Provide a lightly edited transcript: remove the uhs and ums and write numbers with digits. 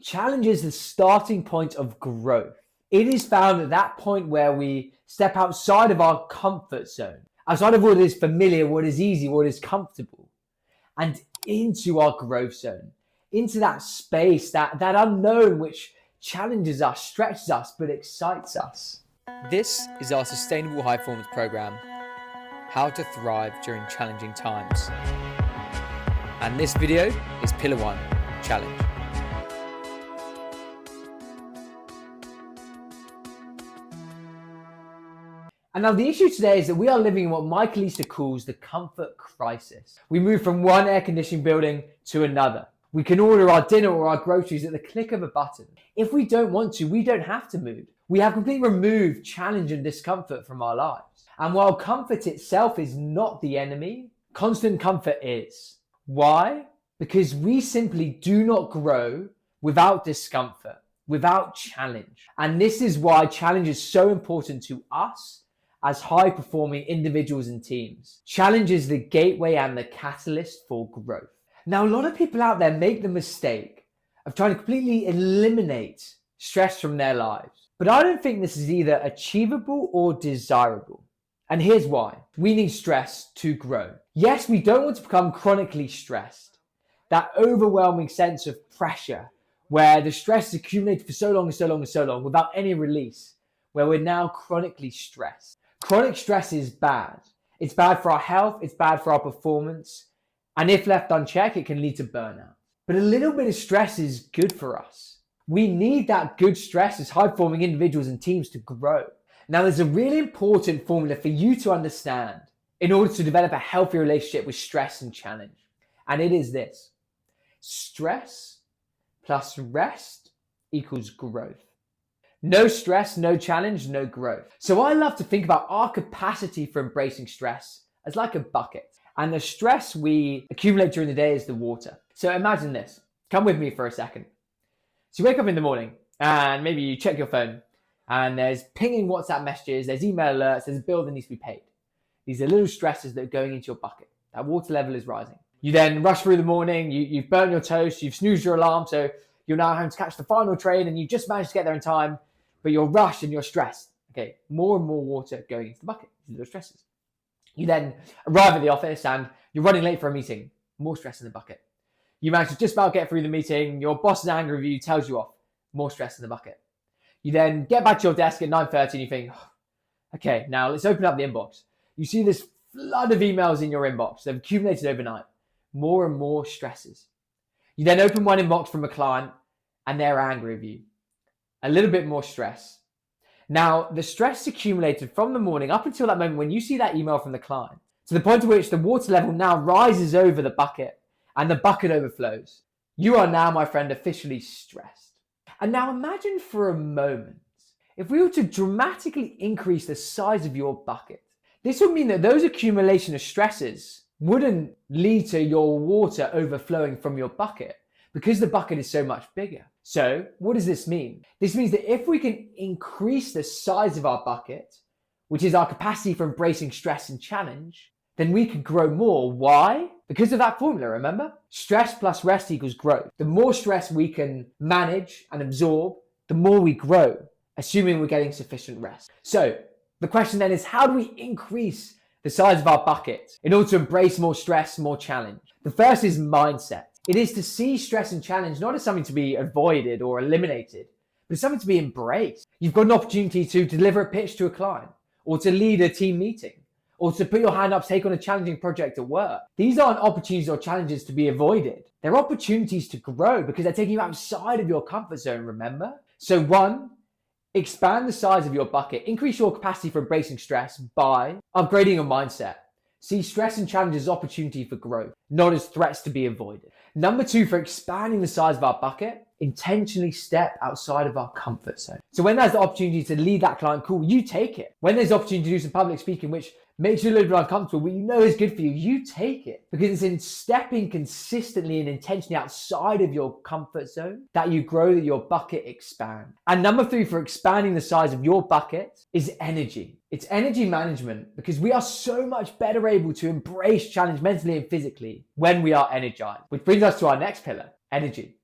Challenge is the starting point of growth. It is found at that point where we step outside of our comfort zone, outside of what is familiar, what is easy, what is comfortable, and into our growth zone, into that space, that unknown which challenges us, stretches us, but excites us. This is our Sustainable High Performance Program, How to Thrive During Challenging Times. And this video is Pillar 1, Challenge. And now the issue today is that we are living in what Michael Easter calls the comfort crisis. We move from one air conditioning building to another. We can order our dinner or our groceries at the click of a button. If we don't want to, we don't have to move. We have completely removed challenge and discomfort from our lives. And while comfort itself is not the enemy, constant comfort is. Why? Because we simply do not grow without discomfort, without challenge. And this is why challenge is so important to us as high-performing individuals and teams. Challenge is the gateway and the catalyst for growth. Now, a lot of people out there make the mistake of trying to completely eliminate stress from their lives. But I don't think this is either achievable or desirable. And here's why. We need stress to grow. Yes, we don't want to become chronically stressed. That overwhelming sense of pressure where the stress is accumulated for so long and so long and so long without any release, where we're now chronically stressed. Chronic stress is bad. It's bad for our health, it's bad for our performance, and if left unchecked, it can lead to burnout. But a little bit of stress is good for us. We need that good stress as high-performing individuals and teams to grow. Now, there's a really important formula for you to understand in order to develop a healthy relationship with stress and challenge. And it is this: stress plus rest equals growth. No stress, no challenge, no growth. So I love to think about our capacity for embracing stress as like a bucket. And the stress we accumulate during the day is the water. So imagine this. Come with me for a second. So you wake up in the morning and maybe you check your phone and there's pinging WhatsApp messages, there's email alerts, there's a bill that needs to be paid. These are little stresses that are going into your bucket. That water level is rising. You then rush through the morning, you've burnt your toast, you've snoozed your alarm, so you're now having to catch the final train and you just managed to get there in time, but you're rushed and you're stressed. Okay, more and more water going into the bucket, these little stresses. You then arrive at the office and you're running late for a meeting, more stress in the bucket. You manage to just about get through the meeting, your boss is angry with you, tells you off, more stress in the bucket. You then get back to your desk at 9:30 and you think, okay, now let's open up the inbox. You see this flood of emails in your inbox, they've accumulated overnight, more and more stresses. You then open one inbox from a client and they're angry with you. A little bit more stress. Now, the stress accumulated from the morning up until that moment when you see that email from the client, to the point at which the water level now rises over the bucket and the bucket overflows. You are now, my friend, officially stressed. And now imagine for a moment, if we were to dramatically increase the size of your bucket, this would mean that those accumulation of stresses wouldn't lead to your water overflowing from your bucket because the bucket is so much bigger. So what does this mean? This means that if we can increase the size of our bucket, which is our capacity for embracing stress and challenge, then we can grow more. Why? Because of that formula, remember? Stress plus rest equals growth. The more stress we can manage and absorb, the more we grow, assuming we're getting sufficient rest. So the question then is, how do we increase the size of our bucket in order to embrace more stress, more challenge? The first is mindset. It is to see stress and challenge not as something to be avoided or eliminated, but as something to be embraced. You've got an opportunity to deliver a pitch to a client, or to lead a team meeting, or to put your hand up to take on a challenging project at work. These aren't opportunities or challenges to be avoided. They're opportunities to grow because they're taking you outside of your comfort zone, remember? So one, expand the size of your bucket. Increase your capacity for embracing stress by upgrading your mindset. See stress and challenge as opportunity for growth, not as threats to be avoided. Number two, for expanding the size of our bucket, intentionally step outside of our comfort zone. So when there's the opportunity to lead that client call, you take it. When there's the opportunity to do some public speaking, which makes you a little bit uncomfortable, but you know is good for you, you take it. Because it's in stepping consistently and intentionally outside of your comfort zone that you grow, that your bucket expands. And number three, for expanding the size of your bucket, is energy. It's energy management, because we are so much better able to embrace challenge mentally and physically when we are energized. Which brings us to our next pillar, energy.